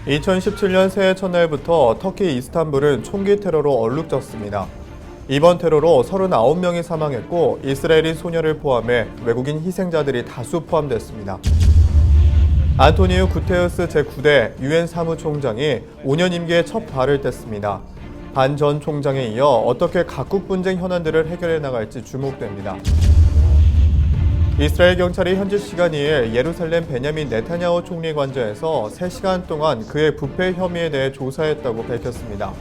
2017년 새해 첫날부터 터키 이스탄불은 총기 테러로 얼룩졌습니다. 이번 테러로 39명이 사망했고 이스라엘인 소녀를 포함해 외국인 희생자들이 다수 포함됐습니다. 안토니우 구테우스 제9대 유엔 사무총장이 5년 임기에 첫 발을 뗐습니다. 반 전 총장에 이어 어떻게 각국 분쟁 현안들을 해결해 나갈지 주목됩니다. 이스라엘 경찰이 현지 시간 2일 예루살렘 베냐민 네타냐후 총리 관저에서 3시간 동안 그의 부패 혐의에 대해 조사했다고 밝혔습니다.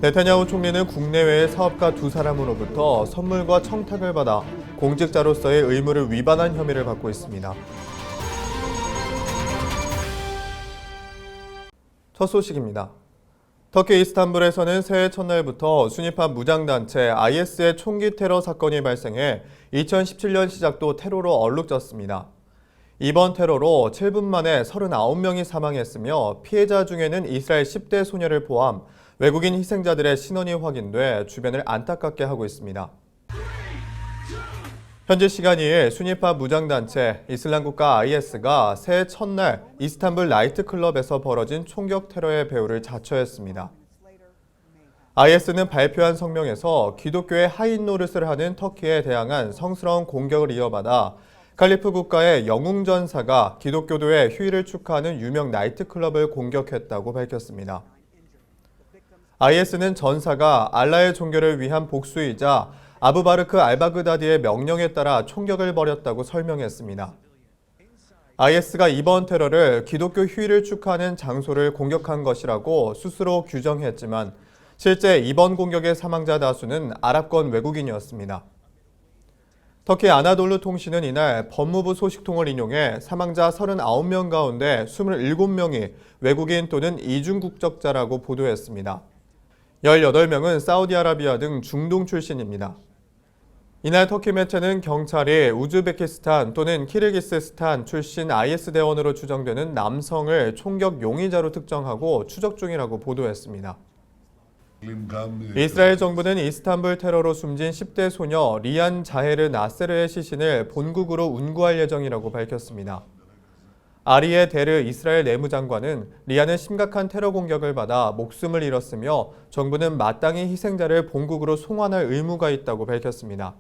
네타냐후 총리는 국내외의 사업가 2사람으로부터 선물과 청탁을 받아 공직자로서의 의무를 위반한 혐의를 받고 있습니다. 첫 소식입니다. 터키 이스탄불에서는 새해 첫날부터 순위파 무장단체 IS의 총기 테러 사건이 발생해 2017년 시작도 테러로 얼룩졌습니다. 이번 테러로 7분 만에 39명이 사망했으며 피해자 중에는 이스라엘 10대 소녀를 포함 외국인 희생자들의 신원이 확인돼 주변을 안타깝게 하고 있습니다. 현지 시간 2일 순위파 무장단체 이슬람국가 IS가 새해 첫날 이스탄불 나이트클럽에서 벌어진 총격 테러의 배후를 자처했습니다. IS는 발표한 성명에서 기독교의 하인 노릇을 하는 터키에 대항한 성스러운 공격을 이어받아 칼리프 국가의 영웅 전사가 기독교도의 휴일을 축하하는 유명 나이트클럽을 공격했다고 밝혔습니다. IS는 전사가 알라의 종교를 위한 복수이자 아부바르크 알바그다디의 명령에 따라 총격을 벌였다고 설명했습니다. IS가 이번 테러를 기독교 휴일을 축하하는 장소를 공격한 것이라고 스스로 규정했지만 실제 이번 공격의 사망자 다수는 아랍권 외국인이었습니다. 터키 아나돌루 통신은 이날 법무부 소식통을 인용해 사망자 39명 가운데 27명이 외국인 또는 이중 국적자라고 보도했습니다. 18명은 사우디아라비아 등 중동 출신입니다. 이날 터키 매체는 경찰이 우즈베키스탄 또는 키르기스스탄 출신 IS 대원으로 추정되는 남성을 총격 용의자로 특정하고 추적 중이라고 보도했습니다. 이스라엘 정부는 이스탄불 테러로 숨진 10대 소녀 리안 자헤르 나세르의 시신을 본국으로 운구할 예정이라고 밝혔습니다. 아리에 데르 이스라엘 내무장관은 리안은 심각한 테러 공격을 받아 목숨을 잃었으며 정부는 마땅히 희생자를 본국으로 송환할 의무가 있다고 밝혔습니다.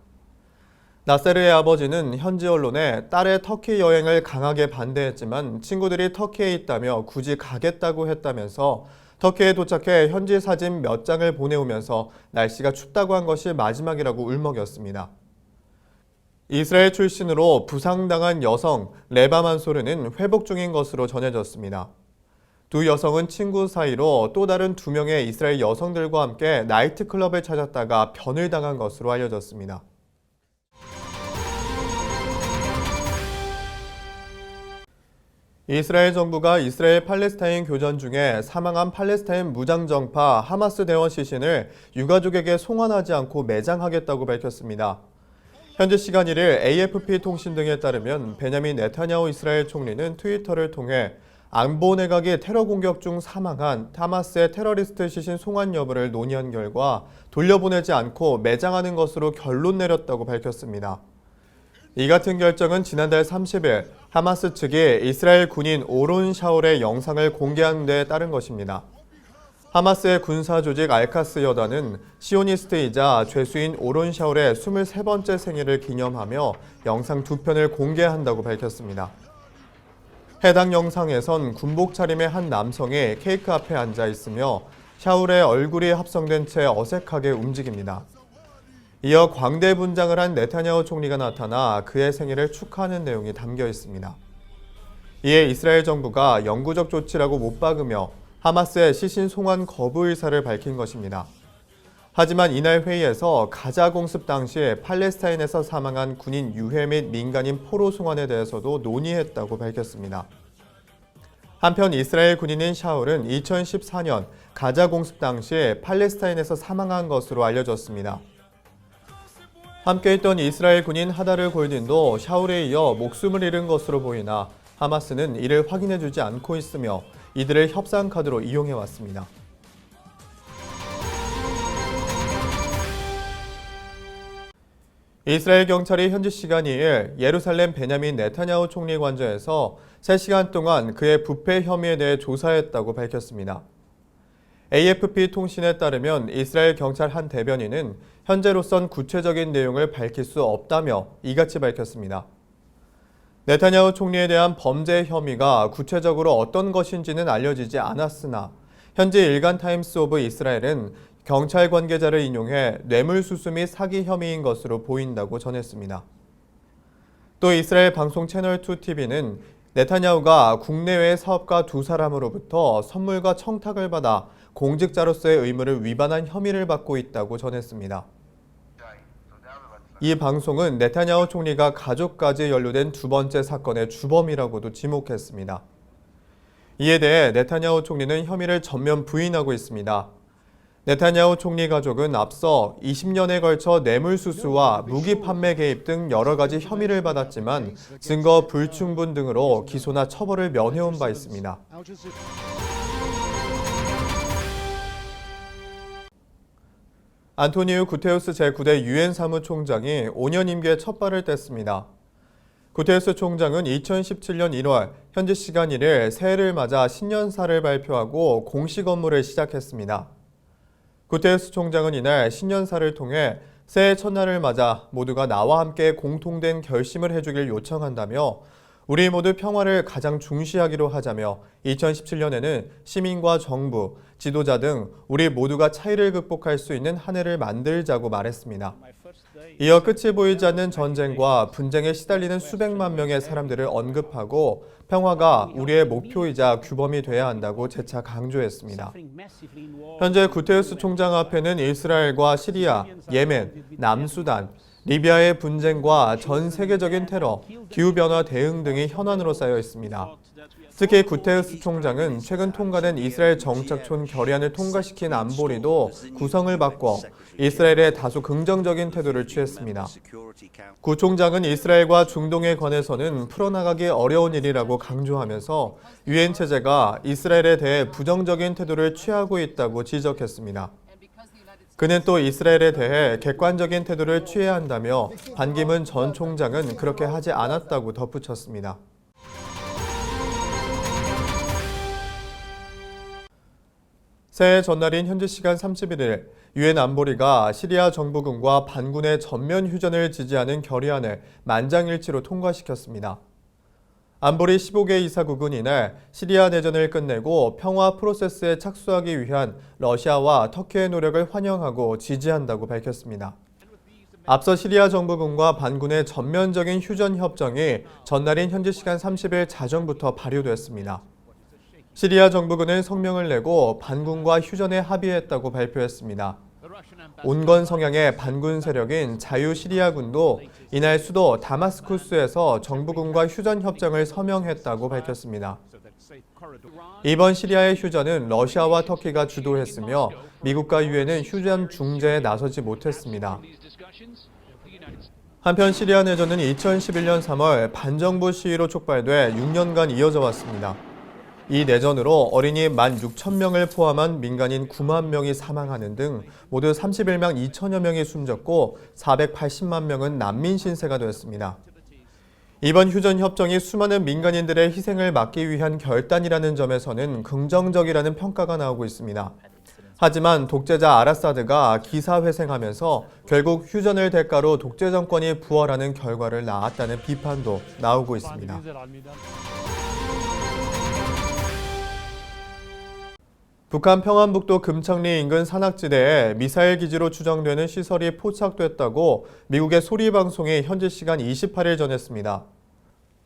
나세르의 아버지는 현지 언론에 딸의 터키 여행을 강하게 반대했지만 친구들이 터키에 있다며 굳이 가겠다고 했다면서 터키에 도착해 현지 사진 몇 장을 보내오면서 날씨가 춥다고 한 것이 마지막이라고 울먹였습니다. 이스라엘 출신으로 부상당한 여성 레바 만소르는 회복 중인 것으로 전해졌습니다. 두 여성은 친구 사이로 또 다른 2명의 이스라엘 여성들과 함께 나이트클럽을 찾았다가 변을 당한 것으로 알려졌습니다. 이스라엘 정부가 이스라엘 팔레스타인 교전 중에 사망한 팔레스타인 무장정파 하마스 대원 시신을 유가족에게 송환하지 않고 매장하겠다고 밝혔습니다. 현지 시간 1일 AFP 통신 등에 따르면 베냐민 네타냐후 이스라엘 총리는 트위터를 통해 안보 내각이 테러 공격 중 사망한 하마스의 테러리스트 시신 송환 여부를 논의한 결과 돌려보내지 않고 매장하는 것으로 결론 내렸다고 밝혔습니다. 이 같은 결정은 지난달 30일 하마스 측이 이스라엘 군인 오론 샤올의 영상을 공개한 데 따른 것입니다. 하마스의 군사조직 알카스 여단은 시오니스트이자 죄수인 오론 샤올의 23번째 생일을 기념하며 영상 2편을 공개한다고 밝혔습니다. 해당 영상에선 군복 차림의 한 남성이 케이크 앞에 앉아 있으며 샤올의 얼굴이 합성된 채 어색하게 움직입니다. 이어 광대 분장을 한 네타냐후 총리가 나타나 그의 생일을 축하하는 내용이 담겨 있습니다. 이에 이스라엘 정부가 영구적 조치라고 못 박으며 하마스의 시신 송환 거부 의사를 밝힌 것입니다. 하지만 이날 회의에서 가자 공습 당시 팔레스타인에서 사망한 군인 유해 및 민간인 포로 송환에 대해서도 논의했다고 밝혔습니다. 한편 이스라엘 군인인 샤울은 2014년 가자 공습 당시 팔레스타인에서 사망한 것으로 알려졌습니다. 함께 있던 이스라엘 군인 하다르 골딘도 샤울에 이어 목숨을 잃은 것으로 보이나 하마스는 이를 확인해주지 않고 있으며 이들을 협상 카드로 이용해왔습니다. 이스라엘 경찰이 현지 시간 2일 예루살렘 베냐민 네타냐후 총리 관저에서 3시간 동안 그의 부패 혐의에 대해 조사했다고 밝혔습니다. AFP 통신에 따르면 이스라엘 경찰 한 대변인은 현재로선 구체적인 내용을 밝힐 수 없다며 이같이 밝혔습니다. 네타냐후 총리에 대한 범죄 혐의가 구체적으로 어떤 것인지는 알려지지 않았으나 현지 일간 타임스 오브 이스라엘은 경찰 관계자를 인용해 뇌물수수 및 사기 혐의인 것으로 보인다고 전했습니다. 또 이스라엘 방송 채널2TV는 네타냐후가 국내외 사업가 2사람으로부터 선물과 청탁을 받아 공직자로서의 의무를 위반한 혐의를 받고 있다고 전했습니다. 이 방송은 네타냐후 총리가 가족까지 연루된 두 번째 사건의 주범이라고도 지목했습니다. 이에 대해 네타냐후 총리는 혐의를 전면 부인하고 있습니다. 네타냐후 총리 가족은 앞서 20년에 걸쳐 뇌물수수와 무기 판매 개입 등 여러 가지 혐의를 받았지만 증거 불충분 등으로 기소나 처벌을 면해온 바 있습니다. 안토니우 구테우스 제9대 유엔 사무총장이 5년 임기에 첫 발을 뗐습니다. 구테우스 총장은 2017년 1월 현지 시간 1일 새해를 맞아 신년사를 발표하고 공식 업무를 시작했습니다. 구테우스 총장은 이날 신년사를 통해 새해 첫날을 맞아 모두가 나와 함께 공통된 결심을 해주길 요청한다며 우리 모두 평화를 가장 중시하기로 하자며 2017년에는 시민과 정부, 지도자 등 우리 모두가 차이를 극복할 수 있는 한 해를 만들자고 말했습니다. 이어 끝이 보이지 않는 전쟁과 분쟁에 시달리는 수백만 명의 사람들을 언급하고 평화가 우리의 목표이자 규범이 돼야 한다고 재차 강조했습니다. 현재 구테우스 총장 앞에는 이스라엘과 시리아, 예멘, 남수단, 리비아의 분쟁과 전 세계적인 테러, 기후변화 대응 등이 현안으로 쌓여 있습니다. 특히 구테우스 총장은 최근 통과된 이스라엘 정착촌 결의안을 통과시킨 안보리도 구성을 바꿔 이스라엘에 다소 긍정적인 태도를 취했습니다. 구 총장은 이스라엘과 중동에 관해서는 풀어나가기 어려운 일이라고 강조하면서 유엔 체제가 이스라엘에 대해 부정적인 태도를 취하고 있다고 지적했습니다. 그는 또 이스라엘에 대해 객관적인 태도를 취해야 한다며 반기문 전 총장은 그렇게 하지 않았다고 덧붙였습니다. 새해 전날인 현지 시간 31일 유엔 안보리가 시리아 정부군과 반군의 전면 휴전을 지지하는 결의안을 만장일치로 통과시켰습니다. 안보리 15개 이사국은 이날 시리아 내전을 끝내고 평화 프로세스에 착수하기 위한 러시아와 터키의 노력을 환영하고 지지한다고 밝혔습니다. 앞서 시리아 정부군과 반군의 전면적인 휴전 협정이 전날인 현지 시간 30일 자정부터 발효됐습니다. 시리아 정부군은 성명을 내고 반군과 휴전에 합의했다고 발표했습니다. 온건 성향의 반군 세력인 자유시리아군도 이날 수도 다마스쿠스에서 정부군과 휴전 협정을 서명했다고 밝혔습니다. 이번 시리아의 휴전은 러시아와 터키가 주도했으며 미국과 유엔은 휴전 중재에 나서지 못했습니다. 한편 시리아 내전은 2011년 3월 반정부 시위로 촉발돼 6년간 이어져 왔습니다. 이 내전으로 어린이 16,000명을 포함한 민간인 9만 명이 사망하는 등 모두 31만 2천여 명이 숨졌고 480만 명은 난민 신세가 되었습니다. 이번 휴전 협정이 수많은 민간인들의 희생을 막기 위한 결단이라는 점에서는 긍정적이라는 평가가 나오고 있습니다. 하지만 독재자 아라사드가 기사회생하면서 결국 휴전을 대가로 독재 정권이 부활하는 결과를 낳았다는 비판도 나오고 있습니다. 북한 평안북도 금창리 인근 산악지대에 미사일 기지로 추정되는 시설이 포착됐다고 미국의 소리방송이 현지 시간 28일 전했습니다.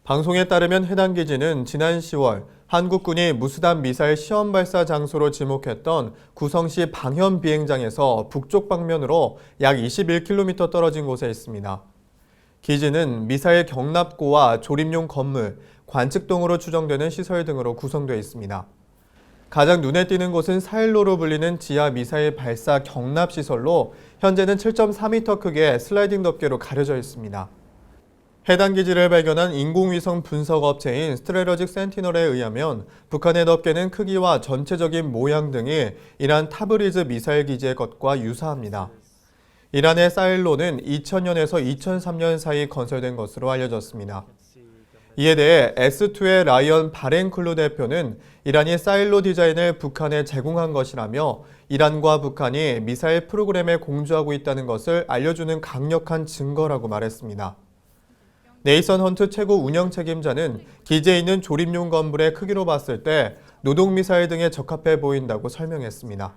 방송에 따르면 해당 기지는 지난 10월 한국군이 무수단 미사일 시험 발사 장소로 지목했던 구성시 방현 비행장에서 북쪽 방면으로 약 21km 떨어진 곳에 있습니다. 기지는 미사일 경납고와 조립용 건물, 관측동으로 추정되는 시설 등으로 구성되어 있습니다. 가장 눈에 띄는 곳은 사일로로 불리는 지하 미사일 발사 경납시설로 현재는 7.4m 크기의 슬라이딩 덮개로 가려져 있습니다. 해당 기지를 발견한 인공위성 분석 업체인 스트래러직 센티널에 의하면 북한의 덮개는 크기와 전체적인 모양 등이 이란 타브리즈 미사일 기지의 것과 유사합니다. 이란의 사일로는 2000년에서 2003년 사이 건설된 것으로 알려졌습니다. 이에 대해 S2의 라이언 바렌클루 대표는 이란이 사일로 디자인을 북한에 제공한 것이라며 이란과 북한이 미사일 프로그램에 공조하고 있다는 것을 알려주는 강력한 증거라고 말했습니다. 네이선 헌트 최고 운영 책임자는 기재에 있는 조립용 건물의 크기로 봤을 때 노동미사일 등에 적합해 보인다고 설명했습니다.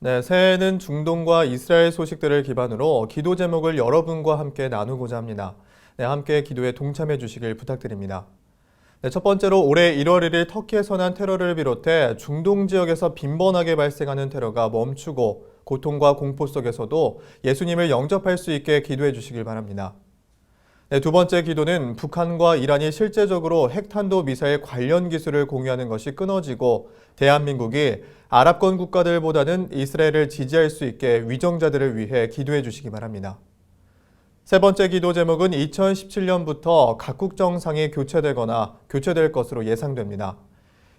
네, 새해에는 중동과 이스라엘 소식들을 기반으로 기도 제목을 여러분과 함께 나누고자 합니다. 네, 함께 기도에 동참해 주시길 부탁드립니다. 네, 첫 번째로 올해 1월 1일 터키에서 난 테러를 비롯해 중동 지역에서 빈번하게 발생하는 테러가 멈추고 고통과 공포 속에서도 예수님을 영접할 수 있게 기도해 주시길 바랍니다. 네, 두 번째 기도는 북한과 이란이 실제적으로 핵탄도 미사일 관련 기술을 공유하는 것이 끊어지고 대한민국이 아랍권 국가들보다는 이스라엘을 지지할 수 있게 위정자들을 위해 기도해 주시기 바랍니다. 세 번째 기도 제목은 2017년부터 각국 정상이 교체되거나 교체될 것으로 예상됩니다.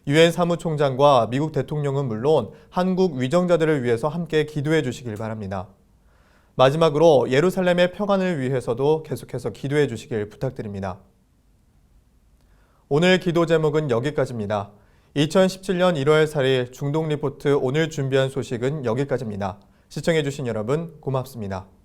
유엔 사무총장과 미국 대통령은 물론 한국 위정자들을 위해서 함께 기도해 주시길 바랍니다. 마지막으로 예루살렘의 평안을 위해서도 계속해서 기도해 주시길 부탁드립니다. 오늘 기도 제목은 여기까지입니다. 2017년 1월 4일 중동 리포트 오늘 준비한 소식은 여기까지입니다. 시청해 주신 여러분 고맙습니다.